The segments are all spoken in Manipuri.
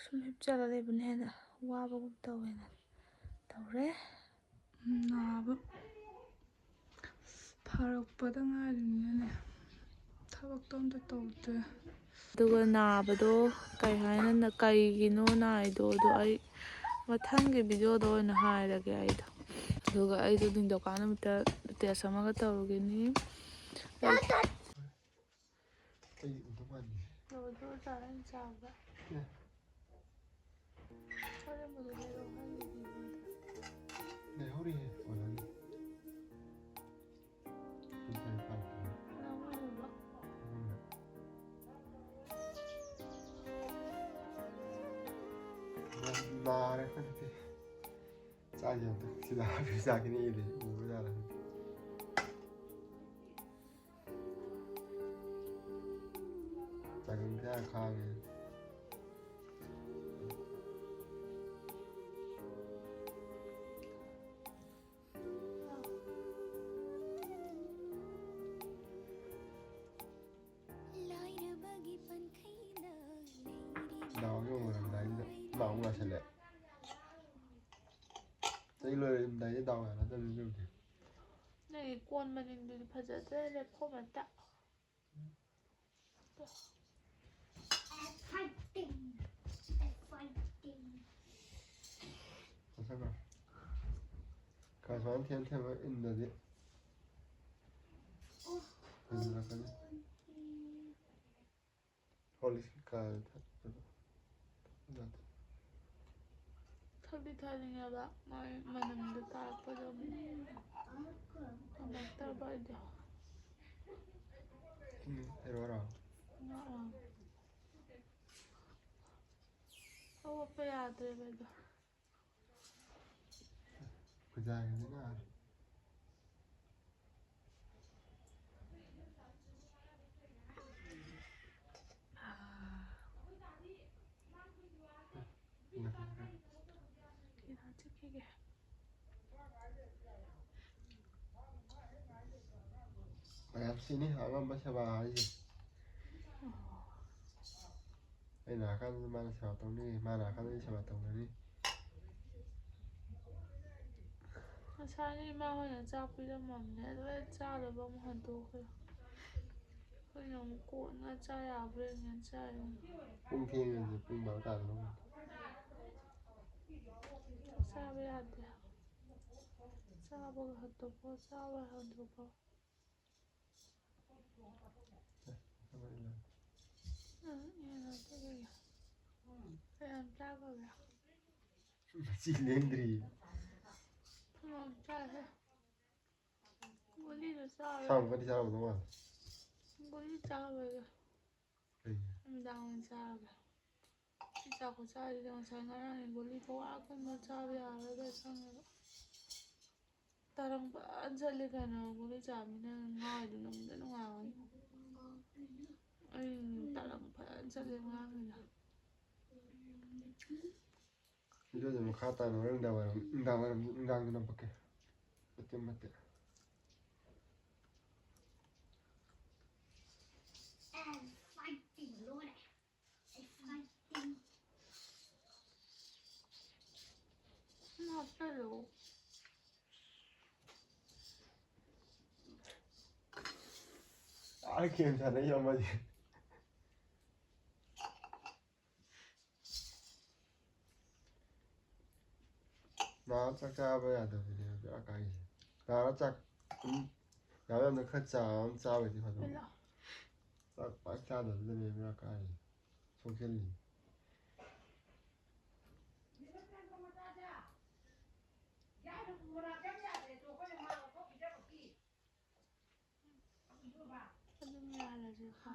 ꯁꯨꯝ ꯍꯤꯞꯆꯔ ꯂꯩꯕꯅ ꯍꯦꯟꯅ ꯋꯥꯕꯒꯨꯝ ꯇꯧꯋꯦꯅ ꯇꯧꯔꯦ. ꯅꯥꯕ ꯐꯔꯛꯄꯗ ꯉꯥꯏꯔꯤꯅꯤꯅꯅꯦ ꯊꯕꯛꯇꯣ ꯑꯝꯇ ꯇꯧꯗꯦ. ꯑꯗꯨꯒ ꯅꯥꯕꯗꯣ ꯀꯩꯒꯤꯅꯣ ꯅꯥꯏꯗꯣ ꯑꯗꯣ ꯑꯩ ꯃꯊꯪꯒꯤ ꯚꯤꯗꯤꯑꯣꯗ ꯑꯣꯏꯅ ꯍꯥꯏꯔꯒꯦ ꯑꯩꯗꯣ. ꯑꯗꯨꯒ ꯑꯩꯗꯣ ꯅꯤꯡꯊꯧꯀꯥ ꯅꯨꯃꯤꯠꯇ ꯇꯦꯁ ꯑꯃꯒ ꯇꯧꯔꯨꯒꯅꯤ. nare chahi sida bisa kini ile ubudala chahi kya khage loiramdai loiramdai daw ya na dum ꯅꯪꯒꯤ ꯀꯣꯟ ꯃꯅꯤꯡꯗꯨꯗꯤ ꯐꯖꯗ꯭ꯔꯦ ꯂꯩꯈꯣꯝ ꯉꯥꯛꯇ. Kasuan tiyan ba indadi indakani police ka ꯊꯛꯇꯤ ꯊꯛꯅꯤꯡꯉꯦꯕ ꯃꯣꯏ ꯃꯅꯝꯗꯣ ꯇꯥꯔꯛꯄꯗꯣ ꯉꯝꯃꯛꯇ꯭ꯔꯕ ꯑꯩꯗꯣ. erora ꯍꯧꯒꯠꯄ ꯌꯥꯗ꯭ꯔꯦꯕ ꯑꯩꯗꯣ. kujayina ayam sini agam basaba haji aina kan mana sa tawni mana kan sa tawni ꯉꯁꯥꯏꯅ ꯏꯃꯥ ꯍꯣꯏꯅ ꯆꯥꯛ ꯄꯤꯔꯝꯃꯕꯅꯦ ꯑꯗꯣ ꯑꯩ ꯆꯥꯗꯕ ꯑꯃꯨꯛ ꯍꯟꯗꯣꯛꯈ꯭ꯔꯦ. ꯑꯩꯈꯣꯏꯅ ꯑꯃꯨꯛ ꯀꯣꯟꯅ ꯆꯥ ꯌꯥꯕ꯭ꯔꯥ ꯌꯦꯡꯉ ꯆꯥꯏ. pung theng pung ba ta no ꯆꯥꯕ ꯌꯥꯗꯦ. ꯆꯥꯕꯒ ꯍꯟꯗꯣꯛꯄ ꯆꯥꯕ ꯍꯟꯗꯣꯛꯄ. ꯌꯥꯝ ꯆꯥꯈ꯭ꯔꯕ꯭ꯔꯥ? ꯁꯤ ꯂꯦꯡꯗ꯭ꯔꯤ. ꯌꯥꯝ ꯆꯥꯏꯍꯦ. ꯒꯨꯂꯤꯗꯣ ꯆꯥꯔꯣꯏ. ꯁꯥꯡꯕꯗꯤ ꯆꯥꯔꯝꯗꯧ ꯃꯥꯜꯂꯦ. ꯒꯨꯂꯤ ꯆꯥꯔꯣꯏꯒꯦ. ꯅꯨꯃꯤꯗꯥꯡ ꯑꯣꯏꯅ ꯆꯥꯔꯒꯦ. ꯁꯤ ꯆꯥꯛ ꯈꯨꯆꯥꯁꯤꯗꯤ ꯉꯁꯥꯏ ꯉꯔꯥꯡꯒꯤ ꯒꯨꯂꯤ ꯄꯋꯥꯒꯨꯝꯕ ꯆꯥꯕ ꯌꯥꯔꯔꯣꯏꯗ ꯈꯪꯉꯦꯕ. ꯇꯔꯪ ꯐꯖꯅ ꯆꯠꯂꯤ ꯀꯩꯅꯣ ꯒꯨꯂꯤ ꯆꯥꯕꯅꯤꯅ ꯉꯥꯎꯔꯤꯗꯣ ꯅꯨꯡꯗꯤ ꯅꯨꯡꯉꯥꯏꯔꯝꯒꯅꯤ. ꯑꯩ ꯇꯔꯪ ꯐꯖꯅ ꯆꯠꯂꯤ ꯉꯔꯥꯡꯒꯤꯗꯣ. ꯚꯤꯗꯤꯑꯣꯁꯦ ꯃꯈꯥ ꯇꯥꯅ ꯍꯣꯔꯦꯟ ꯅꯨꯡꯗꯥꯡꯗ ꯅꯝꯄꯛꯀꯦ. ꯃꯇꯦꯛ ꯃꯇꯦꯛ. ꯍꯥꯞꯆꯜꯂꯣ. ꯒꯦꯝ ꯁꯥꯟꯅꯩ ꯑꯃꯗꯤ ꯅꯥꯔ ꯆꯥꯛ ꯆꯥꯕ ꯌꯥꯗꯕꯅꯦ ꯕꯦꯔꯥ ꯀꯥꯏꯁꯦ. ꯅꯥꯔ ꯆꯥꯛ ꯌꯥꯝꯅ ꯈꯔ ꯆꯥꯕꯗꯤ ꯐꯗꯧꯕ. ꯆꯥꯛ ꯄꯥꯛ ꯆꯥꯗꯕꯗꯅꯦ ꯕꯦꯔꯥ ꯀꯥꯏꯁꯦ. ꯁꯣꯛꯆꯜꯂꯤ. ꯑꯗꯨꯝ ꯌꯥꯍꯜꯂꯁꯤꯀꯣ.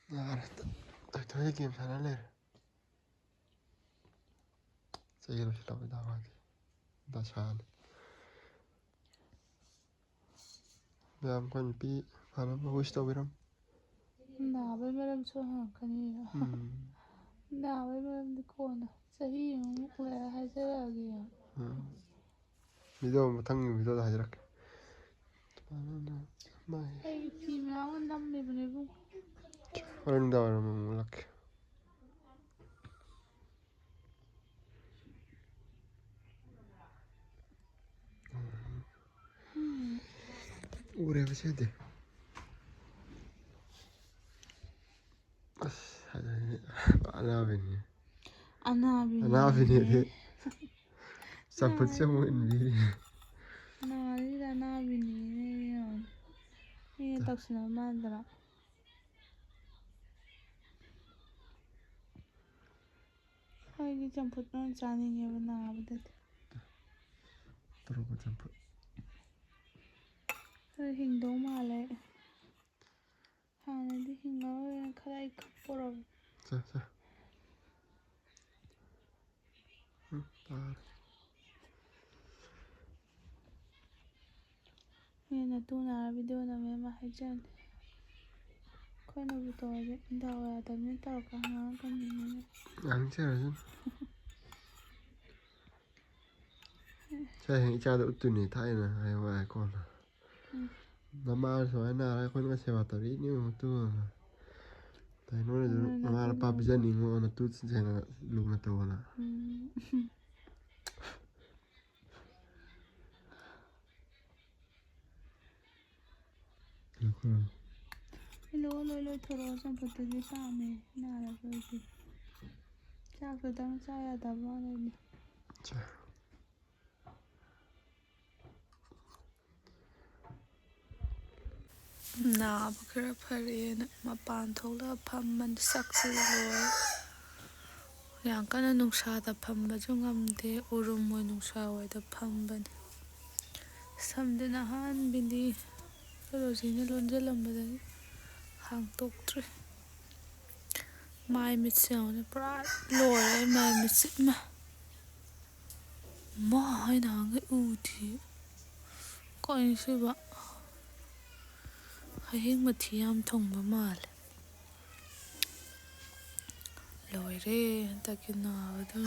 Nare. Tôi game sana le. Saya lo sudah berdakwah. Dah shan. Dalam kan pi, mana bagus tahu beram. Nah, bên bên số hàng cái gì à? Nah, bên bên đi con à? Chahi amuk lại hay thế là gì à? Video mà thằng video là hay rắc. Hey, phim áo năm này bên này không? Orang dah orang lak. Ure apa deh? Ana bini. Ana bini. Ana bini deh. Sampai cuma ini. Nari dah ana bini ni. Ini tak senang mandra. Hai cái campur non chani ni apa na apa dah. Terus campur. Hari hingdong malai. Hana di hingdong yang kalai kapur. Sah. Tar. Ini na tu na video na memang hajan. Kau nak betul aja. Dah awak ada ni tahu kan kan ni. Ăn chứ rồi. Cha hiện cha được tụi này thay nè, hay vài con. Nó mà rồi na lại con cái xe vào tới nhưng mà tu. Tại nó là pa bây giờ nín nó tu sẽ là luôn là tao nè. Lôi thổi xong phải tự nhiên sao mày nào là cái gì? Cha phải đăng cha là đập vào đây. Nah, bakar parian mapan thola pamman saksi loi. Yang kana nungsa da pamba jungamde urum mo nungsa wa da pamban. Samdena han bindi rosina lonjalam hang tok tre. Mai mit seone pra loi mai mit sit ma. Ma hai na ngai u thi. Ko ni se ba. Hing mà thiam thong ba mal loi re ta ki na da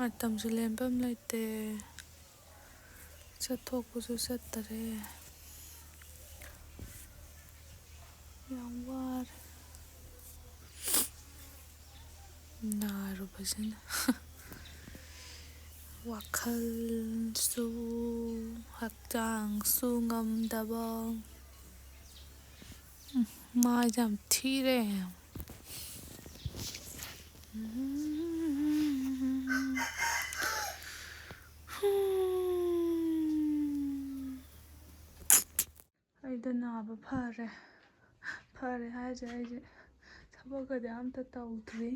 atam se lem pam lai te sa thok bu su sat ta re yang war na ru ba sin wakhal su hakjang su ngamdaba mai jam thi re ai da na ba phare hai je thaba ga da am ta tau tri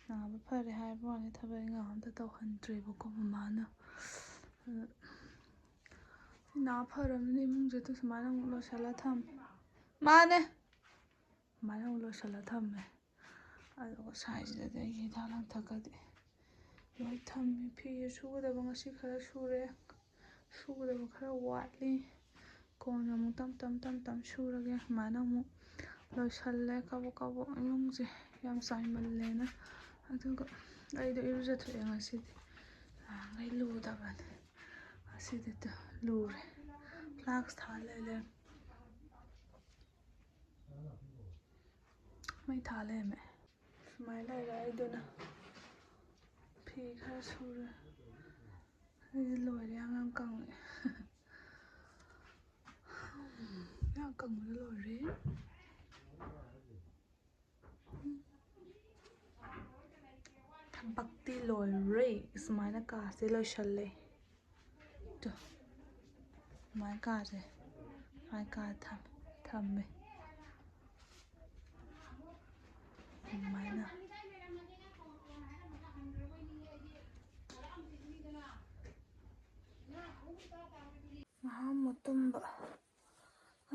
na ba phare hai ba ne thaba nga am ta tau han tri ba ko ma na na pharam ni mung je to samana lo sala tham ma ne mana lo sala tham me alo sai je da yi da lang ta ka de loi tham mi phi su da ba ngasi khara sure su da ba khara watli kon mu tam sura ge mana mu lo salle ka bo mung je yam sai mal le na aduga ai da iru ja thu ngasi ngai lu da ba aside ta lure flax thale mai thale me mai lai rai do na phi kha sura ai loi yang kang le yang kang loi re bakti loi re ismaina ka se loi shalle to mai ka je mai ka tham me mai na maha mutumba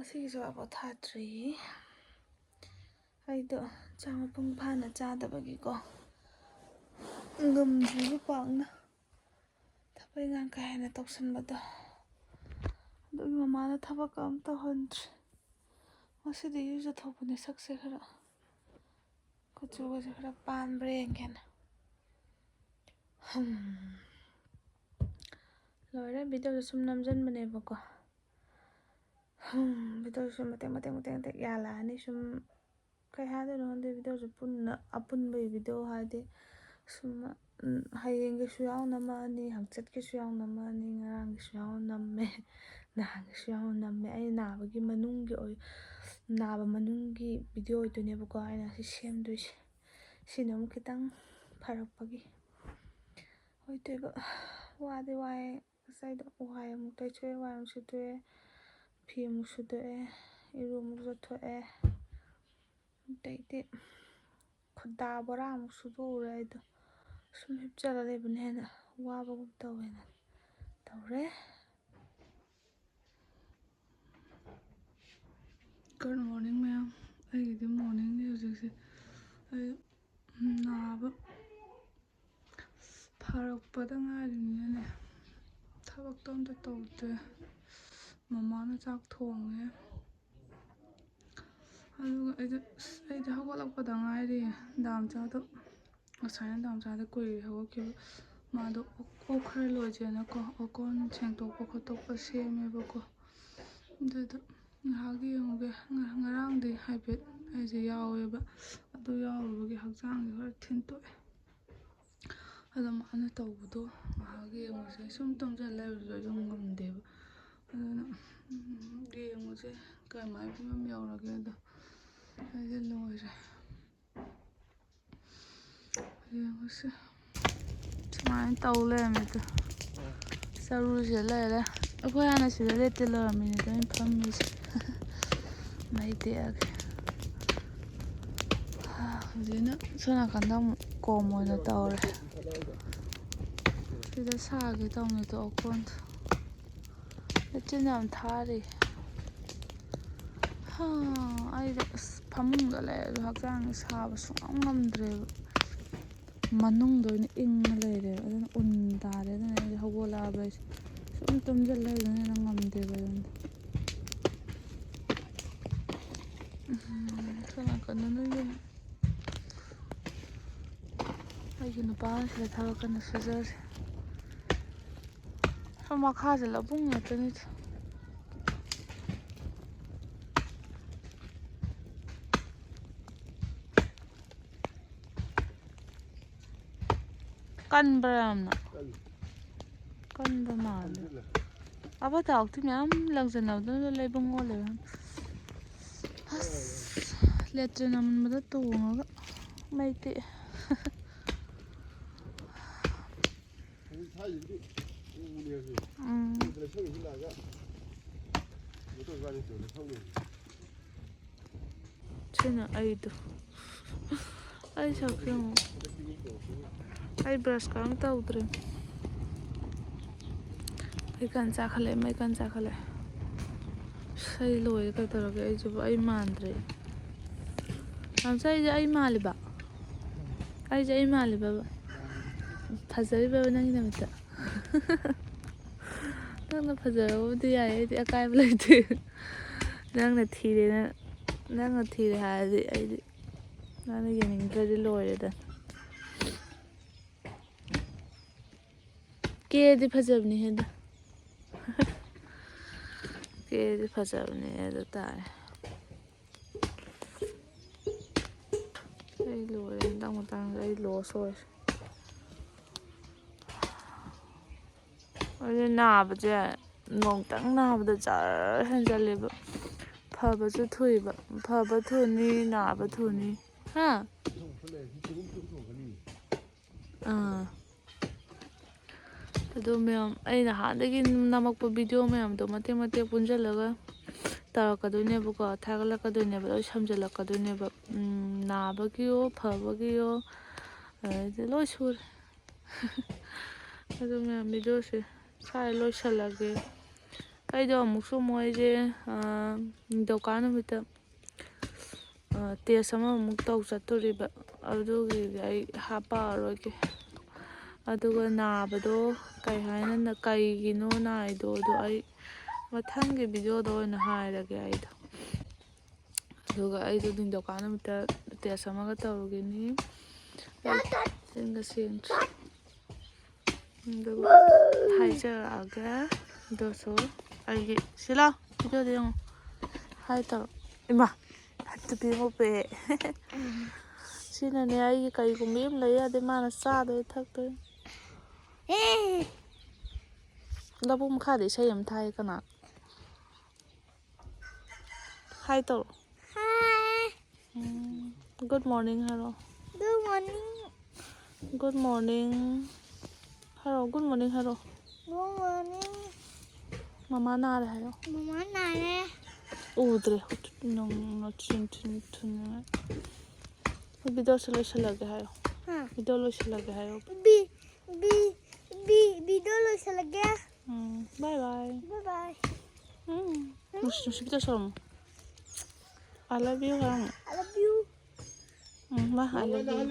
ꯉꯁꯤꯒꯤꯁꯨ ꯄꯣꯊꯥꯗ꯭ꯔꯤ ꯑꯩꯗꯣ ꯆꯥꯛ ꯃꯄꯨꯡ ꯐꯥꯅ ꯆꯥꯗꯕꯒꯤꯀꯣ ꯉꯝꯗ꯭ꯔꯤꯕ ꯄꯥꯛꯅ ꯊꯕꯛ ꯏꯟꯈꯥꯡ ꯀꯥ ꯍꯦꯟꯅ ꯇꯧꯁꯟꯕꯗꯣ ꯑꯗꯨꯒꯤ ꯃꯃꯥꯅ ꯊꯕꯛꯀ ꯑꯝꯇ ꯇꯧꯍꯟꯗ꯭ꯔꯦ ꯉꯁꯤꯗꯤ ꯏꯔꯨꯖꯊꯣꯛꯄꯅꯦ ꯁꯛꯁꯦ ꯈꯔ ꯀꯨꯆꯨꯒꯁꯦ ꯈꯔ ꯄꯥꯟꯕ꯭ꯔꯥ ꯌꯦꯡꯒꯦꯅ ꯂꯣꯏꯔꯦ ꯚꯤꯗꯤꯑꯣꯗꯣ ꯁꯨꯝ ꯅꯝꯖꯟꯕꯅꯦꯕꯀꯣ ꯚꯤꯗꯤꯑꯣꯁꯨ ꯃꯇꯦꯛ ꯌꯥꯜꯂꯛꯑꯅꯤ ꯁꯨꯝ ꯀꯩ ꯍꯥꯏꯗꯣꯏꯅꯣ ꯈꯪꯗꯦ ꯚꯤꯗꯤꯑꯣꯁꯨ ꯄꯨꯟꯅ ꯑꯄꯨꯟꯕꯒꯤ ꯚꯤꯗꯤꯑꯣ ꯍꯥꯏꯗꯤ ꯁꯨꯝ ꯍꯌꯦꯡꯒꯤꯁꯨ ꯌꯥꯎ ꯅꯝꯃꯛꯑꯅꯤ ꯍꯪꯆꯤꯠꯀꯤꯁꯨ ꯌꯥꯎ ꯅꯝꯃꯛꯑꯅꯤ ꯉꯔꯥꯡꯒꯤꯁꯨ ꯌꯥꯎ ꯅꯝꯃꯦ ꯅꯍꯥꯟꯒꯤꯁꯨ ꯌꯥꯎ ꯅꯝꯃꯦ ꯑꯩ ꯅꯥꯕ ꯃꯅꯨꯡꯒꯤ ꯚꯤꯗꯤꯑꯣ ꯑꯣꯏꯗꯣꯏꯅꯦꯕꯀꯣ ꯑꯩꯅ ꯁꯤ ꯁꯦꯝꯗꯣꯏꯁꯦ ꯁꯤꯅ ꯑꯃꯨꯛ ꯈꯤꯇꯪ ꯐꯔꯛꯄꯒꯤ ꯑꯣꯏꯗꯣꯏꯕ ꯋꯥꯗꯤ ꯋꯥꯏꯑꯦ ꯉꯁꯥꯏꯗꯣ ꯋꯥꯏ ꯑꯃꯨꯛ ꯇꯩꯊꯣꯛꯑꯦ ꯋꯥꯏ ꯑꯃꯨꯛ ꯁꯤꯠꯇꯣꯛꯑꯦ ꯐꯤ ꯑꯃꯨꯛ ꯁꯨꯗꯣꯛꯑꯦ ꯏꯔꯨ ꯑꯃꯨꯛ ꯂꯨꯖꯊꯣꯛꯑꯦ ꯑꯗꯩꯗꯤ ꯈꯨꯗꯥ ꯕꯣꯔꯥ ꯑꯃꯨꯛ ꯁꯨꯗꯣꯛꯎꯔꯦ ꯑꯩꯗꯣ ꯁꯨꯝ ꯍꯤꯞꯆꯔ ꯂꯩꯕꯅ ꯍꯦꯟꯅ ꯋꯥꯕꯒꯨꯝ ꯇꯧꯋꯦꯅ ꯇꯧꯔꯦ ꯒꯨꯗ ꯃꯣꯔꯅꯤꯡ ꯃꯌꯥꯝ ꯑꯩꯒꯤꯗꯤ ꯃꯣꯔꯅꯤꯡꯅꯤ ꯍꯧꯖꯤꯛꯁꯦ ꯑꯩ ꯅꯥꯕ ꯐꯔꯛꯄꯗ ꯉꯥꯏꯔꯤꯅꯤꯅꯅꯦ ꯊꯕꯛꯇꯣ ꯑꯝꯇ ꯇꯧꯗꯦ ꯃꯃꯥꯅ ꯆꯥꯛ ꯊꯣꯡꯉꯦ ꯑꯗꯨꯒ ꯑꯩꯗꯤ ꯍꯧꯒꯠꯂꯛꯄꯗ ꯉꯥꯏꯔꯤ ꯗꯥꯝꯆꯥꯗꯣ ꯉꯁꯥꯏꯅ ꯗꯥꯝꯆꯥꯗꯣ ꯀꯨꯏꯔꯦ ꯍꯧꯒꯠꯈꯤꯕ ꯃꯥꯗꯣ ꯑꯣꯛ ꯈꯔ ꯂꯣꯏꯁꯦꯅꯀꯣ ꯑꯣꯀꯣꯟ ꯁꯦꯡꯗꯣꯛꯄ ꯈꯣꯠꯇꯣꯛꯄ ꯁꯦꯝꯃꯦꯕꯀꯣ ꯑꯗꯨꯗ ꯉꯥꯏꯍꯥꯛ ꯌꯦꯡꯉꯨꯒꯦ ꯉꯔꯥꯡꯗꯤ ꯍꯥꯏꯐꯦꯠ ꯑꯩꯁꯦ ꯌꯥꯎꯋꯦꯕ ꯑꯗꯨ ꯌꯥꯎꯔꯨꯕꯒꯤ ꯍꯛꯆꯥꯡꯁꯦꯈꯔ ꯊꯤꯟꯇꯣꯛꯑꯦ ꯑꯗꯣ ꯃꯥꯅ ꯇꯧꯕꯗꯣ ꯉꯥꯏꯍꯥꯛ ꯌꯦꯡꯉꯨꯁꯦ ꯁꯨꯝ ꯇꯨꯝꯁꯤꯜ ꯂꯩꯕꯁꯨ ꯑꯩꯁꯨ ꯉꯝꯗꯦꯕ ꯑꯗꯨꯅ ꯌꯦꯡꯉꯨꯁꯦ ꯀꯃꯥꯏꯅ ꯐꯤꯕꯝ ꯌꯧꯔꯒꯦꯗꯣ ꯑꯩꯁꯦ ꯂꯣꯏꯔꯦ ꯌꯦꯡꯉꯨꯁꯦ ꯁꯨꯃꯥꯏꯅ ꯇꯧ ꯂꯩꯔꯝꯃꯦꯗꯣ ꯆꯔꯨꯁꯦ ꯂꯩꯔꯦ ꯑꯩꯈꯣꯏ ꯍꯥꯟꯅ ꯁꯤꯗ ꯂꯦꯞꯇ ꯂꯩꯔꯝꯃꯤꯅꯤꯗ ꯑꯩꯅ ꯐꯝꯃꯤꯁꯦ ꯃꯩ ꯇꯦꯛꯑꯒꯦ ꯍꯧꯖꯤꯛꯅ ꯁꯣꯝ ꯅꯥꯀꯟꯗ ꯑꯃꯨꯛ ꯀꯣꯝ ꯑꯣꯏꯅ ꯇꯧꯔꯦ ꯁꯤꯗ ꯁꯥꯒꯦ ꯇꯧꯅꯤꯗꯣ ꯑꯣꯀꯣꯟꯗꯣ ꯂꯩꯆꯤꯟ ꯌꯥꯝ ꯊꯥꯔꯤ ꯑꯩꯗꯣ ꯐꯃꯨꯡꯗ ꯂꯩꯔꯁꯨ ꯍꯛꯆꯥꯡꯁꯦ ꯁꯥꯕ ꯁꯨꯡꯉꯝ ꯉꯝꯗ꯭ꯔꯦꯕ ꯃꯅꯨꯡꯗ ꯑꯣꯏꯅ ꯏꯪꯉ ꯂꯩꯔꯦꯕ ꯑꯗꯨꯅ ꯎꯟ ꯇꯥꯔꯦ ꯑꯗꯨꯅ ꯑꯩꯁꯦ ꯍꯧꯒꯠꯂꯛꯑꯕ ꯑꯩꯁꯦ ꯁꯨꯝ ꯇꯨꯝꯁꯤꯜ ꯂꯩꯕꯅ ꯍꯦꯟꯅ ꯉꯝꯗꯦꯕ ꯑꯩꯉꯣꯟꯗ ꯁꯣꯝ ꯅꯥꯀꯟꯗꯅ ꯌꯨꯝ ꯑꯩꯒꯤ ꯅꯨꯄꯥꯅ ꯁꯤꯗ ꯊꯕꯛ ꯀꯟꯅ ꯁꯨꯖꯔꯤ ꯁꯣꯝ ꯃꯈꯥꯁꯦ ꯂꯧꯕꯨꯛ ꯉꯥꯛꯇꯅꯤꯗ ꯀꯟꯕ꯭ꯔꯥ ꯌꯥꯝꯅ ꯀꯟꯕ ꯃꯥꯜꯂꯦ ꯑꯕ ꯃꯌꯥꯝ ꯂꯪꯖꯟꯅꯕꯗꯨꯅ ꯂꯩꯕꯨꯡ ꯑꯣꯜꯂꯦꯕ ꯑꯁ ꯂꯦꯇ꯭ꯔꯤꯟ ꯑꯃꯟꯕꯗ ꯇꯣꯡꯉꯒ ꯃꯩ ꯇꯦꯛꯑꯦ ꯁꯤꯅ ꯑꯩꯗꯣ ꯑꯩ ꯁꯛꯁꯦ ꯑꯃꯨꯛ ꯑꯩ ꯕ꯭ꯔꯁꯀ ꯑꯝ ꯇꯧꯗ꯭ꯔꯤ ꯃꯩ ꯀꯟ ꯆꯥꯈꯠꯂꯛꯑꯦ ꯑꯩ ꯂꯣꯏꯔꯦ ꯀꯩꯗꯧꯔꯒꯦ ꯑꯩꯁꯤꯕꯨ ꯑꯩ ꯃꯥꯟꯗ꯭ꯔꯦ ꯑꯩꯁꯦ ꯑꯩ ꯃꯥꯜꯂꯤꯕꯕ ꯐꯖꯔꯤꯕꯕ ꯅꯪꯒꯤ ꯅꯨꯃꯤꯠꯇ ꯅꯪꯅ ꯐꯖꯔꯕꯨꯗꯤ ꯌꯥꯏ ꯑꯩꯗꯤ ꯑꯀꯥꯏꯕ ꯂꯩꯇꯦ ꯅꯪꯅ ꯊꯤꯔꯦ ꯍꯥꯏꯔꯗꯤ ꯑꯩꯗꯤ ꯅꯪꯅ ꯌꯦꯡꯅꯤꯡꯗ꯭ꯔꯗꯤ ꯂꯣꯏꯔꯦꯗ ꯀꯦꯗꯤ ꯐꯖꯕꯅꯤ ꯍꯦꯗ ꯀꯦꯗꯤ ꯐꯖꯕꯅꯦ ꯑꯗꯨ ꯇꯥꯔꯦ ꯑꯩ ꯂꯣꯏꯔꯦ ꯍꯟꯗꯛ ꯃꯇꯥꯡꯗ ꯑꯩ ꯂꯣꯁ ꯑꯣꯏꯔꯦ ꯑꯗꯨ ꯅꯥꯕꯁꯦ ꯅꯣꯡꯇꯪ ꯅꯥꯕꯗ ꯖꯔ ꯍꯦꯟꯖꯜꯂꯦꯕ ꯐꯕꯁꯨ ꯊꯨꯏꯕ ꯐꯕ ꯊꯨꯅꯤ ꯅꯥꯕ ꯊꯨꯅꯤ ꯑꯗꯨ ꯃꯌꯥꯝ ꯑꯩ ꯅꯍꯥꯟꯗꯒꯤ ꯅꯝꯃꯛꯄ ꯚꯤꯗꯤꯑꯣ ꯃꯌꯥꯝꯗꯣ ꯃꯇꯦꯛ ꯄꯨꯟꯁꯤꯜꯂꯒ ꯇꯧꯔꯛꯀꯗꯣꯏꯅꯦꯕꯀꯣ ꯊꯥꯒꯠꯂꯛꯀꯗꯣꯏꯅꯦꯕ ꯂꯣꯏ ꯁꯝꯖꯜꯂꯛꯀꯗꯣꯏꯅꯦꯕ ꯅꯥꯕꯒꯤꯌꯣ ꯐꯕꯒꯤꯌೋ ꯑꯗꯩꯗꯤ ꯂꯣꯏ ꯁꯨꯔꯦ ꯑꯗꯨ ꯃꯌꯥꯝ ꯚꯤꯗꯤꯑꯣꯁꯦ ꯁ꯭ꯋꯥꯏ ꯂꯣꯏꯁꯜꯂꯒꯦ ꯑꯩꯗꯣ ꯑꯃꯨꯛꯁꯨ ꯃꯣꯏꯁꯦ ꯅꯤꯡꯊꯧꯀꯥ ꯅꯨꯃꯤꯠꯇ ꯇꯦꯁ ꯑꯃꯃꯨꯛ ꯇꯧ ꯆꯠꯇꯣꯔꯤꯕ ꯑꯗꯨꯒꯤꯗꯤ ꯑꯩ ꯍꯥꯞꯄꯛꯑꯔꯣꯏꯒꯦ ꯑꯗꯨꯒ ꯅꯥꯕꯗꯣ ꯀꯩꯒꯤꯅꯣ ꯅꯥꯏꯗꯣ ꯑꯗꯣ ꯑꯩ ꯃꯊꯪꯒꯤ ꯚꯤꯗꯤꯑꯣꯗ ꯑꯣꯏꯅ ꯍꯥꯏꯔꯒꯦ ꯑꯩꯗꯣ ꯑꯗꯨꯒ ꯑꯩꯗꯣ ꯅꯤꯡꯊꯧꯀꯥ ꯅꯨꯃꯤꯠꯇ ꯇꯦꯁ ꯑꯃꯒ ꯇꯧꯔꯨꯒꯅꯤ ꯁꯦꯡꯒ ꯁꯦꯡꯗ꯭ꯔꯤ ꯑꯗꯨꯒ ꯍꯥꯏꯖꯔꯛꯑꯒꯦ ꯑꯗꯨꯁꯨ ꯑꯩꯒꯤ ꯁꯤ ꯂꯥꯎ ꯚꯤꯗꯤꯑꯣꯗ ꯌꯦꯡꯉꯣ ꯍꯥꯏ ꯇꯧꯔꯣ ꯏꯃꯥ ꯍꯠꯇꯨ ꯃꯣꯄꯦ ꯁꯤꯅꯅꯦ ꯑꯩꯒꯤ ꯀꯩꯒꯨꯝꯕ ꯑꯃ ꯂꯩ ꯌꯥꯗꯦ ꯃꯥꯅ ꯆꯥꯗꯣꯏ ꯊꯛꯇꯣꯏ ꯂꯧꯕꯨꯛ ꯃꯈꯥꯗ ꯏꯁꯩ ꯑꯃ ꯊꯥꯏ ꯀꯅꯥ ꯍꯥꯏ ꯇꯧꯔꯣ ꯒꯨꯗ ꯃꯣꯔꯅꯤꯡ ꯍꯥꯏꯔꯣ ꯒꯨꯗ ꯃꯣꯔꯅꯤꯡ ꯍꯥꯏꯔꯣ ꯒꯨꯗ ꯃꯣꯔꯅꯤꯡ ꯍꯥꯏꯔꯣ ꯃꯃꯥ ꯅꯥꯔꯦ ꯍꯥꯏꯔꯣ ꯎꯗ꯭ꯔꯦ ꯚꯤꯗꯤꯑꯣꯁꯦ ꯂꯣꯏꯁꯤꯜꯂꯒꯦ ꯍꯥꯏꯌꯣ ꯚꯤꯗꯤꯑꯣ ꯂꯣꯏꯁꯤꯜꯂꯒꯦ ꯍꯥꯏꯌꯣ ꯚꯤꯗꯤꯑꯣ ꯂꯣꯏꯁꯤꯜꯂꯒꯦ ꯕꯥꯏ ꯕꯥꯏ ꯅꯨꯡꯁꯤ ꯚꯤꯗꯤꯑꯣ ꯁꯧꯔꯝꯃꯣ I love you ꯍꯥꯏꯔꯝꯃꯣ I love you ꯃꯥ I love you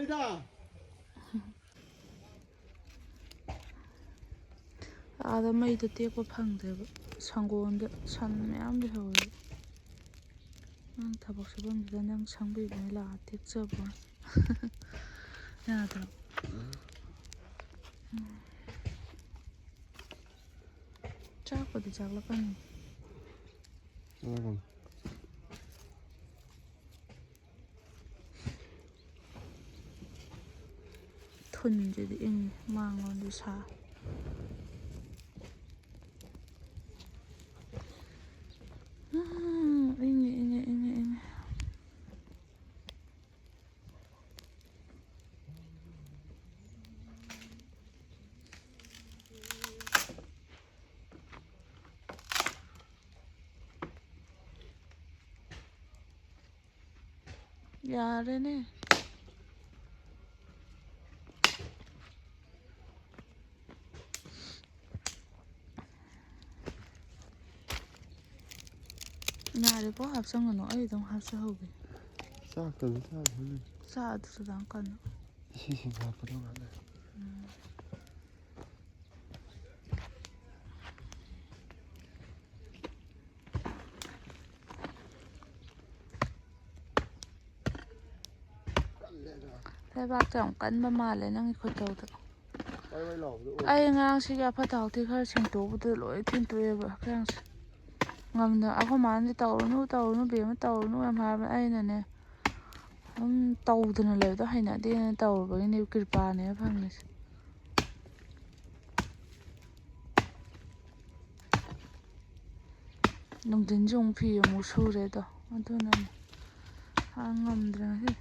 ꯑꯥꯗ ꯃꯩꯗꯣ ꯇꯦꯛꯄ ꯐꯪꯗꯦꯕ ꯁꯪꯒꯣꯜꯗ ꯁꯟ ꯃꯌꯥꯝ ꯂꯩꯍꯧꯋꯦꯕ ꯅꯪ ꯊꯕꯛ ꯁꯨꯐꯝꯗꯨꯗ ꯅꯪ ꯁꯪꯕꯤꯕꯅꯤ ꯂꯥꯛꯑ ꯇꯦꯛꯆꯕ ꯌꯥꯗ꯭ꯔꯣ ꯆꯥꯛꯄꯨꯗꯤ ꯆꯥꯛꯂꯛꯀꯅꯤ ꯊꯨꯟꯁꯤꯗꯤ ꯏꯪꯉꯤ ꯃꯥꯡꯂꯣꯝꯗꯤ ꯁꯥ ꯏꯪꯉꯤ ꯌꯥꯔꯦꯅꯦ ꯌꯥꯔꯦꯀꯣ ꯍꯥꯞꯆꯟꯒꯅꯨ ꯑꯩ ꯑꯗꯨꯝ ꯍꯥꯞꯆꯍꯧꯒꯦ ꯆꯥꯛꯇꯁꯨ ꯆꯥꯗꯣꯏꯅꯤ ꯆꯥꯗꯨꯁꯨ ꯌꯥꯝ ꯀꯟꯅ ꯏꯁꯤꯡ ꯍꯥꯞꯄꯗꯣ ꯉꯥꯜꯂꯦ ꯂꯩꯕꯥꯛꯇꯣ ꯌꯥꯝ ꯀꯟꯕ ꯃꯥꯜꯂꯦ ꯅꯪꯒꯤ ꯈꯨꯇꯧꯗꯣ ꯑꯩ ꯉꯔꯥꯡꯁꯤꯒꯤ ꯑꯐꯠꯇ ꯍꯥꯎꯊꯤ ꯈꯔ ꯁꯦꯡꯇꯣꯛꯎꯕꯗ ꯂꯣꯏ ꯊꯤꯟꯇꯣꯛꯑꯦꯕ ꯍꯛꯆꯥꯡꯁꯦ ꯉꯝꯗ ꯑꯩꯈꯣꯏ ꯃꯥꯅꯗꯤ ꯇꯧꯔꯨꯅꯨ ꯕꯦꯝꯃ ꯇꯧꯔꯨꯅꯨ ꯌꯥꯝ ꯍꯥꯏꯕ ꯑꯩꯅꯅꯦ ꯑꯗꯨꯝ ꯇꯧꯗꯅ ꯂꯩꯕꯗꯣ ꯍꯩꯅꯗꯦꯅ ꯇꯧꯔꯨꯕꯒꯤꯅꯦ ꯀ꯭ꯔꯤꯄꯥꯅꯦꯕ ꯐꯪꯉꯤꯁꯦ ꯅꯨꯡꯊꯤꯟꯁꯨ ꯑꯃꯨꯛ ꯐꯤ ꯑꯃꯨꯛ ꯁꯨꯔꯦꯗꯣ ꯑꯗꯨꯅꯅꯦ ꯉꯝꯗ꯭ꯔꯦ ꯉꯁꯤ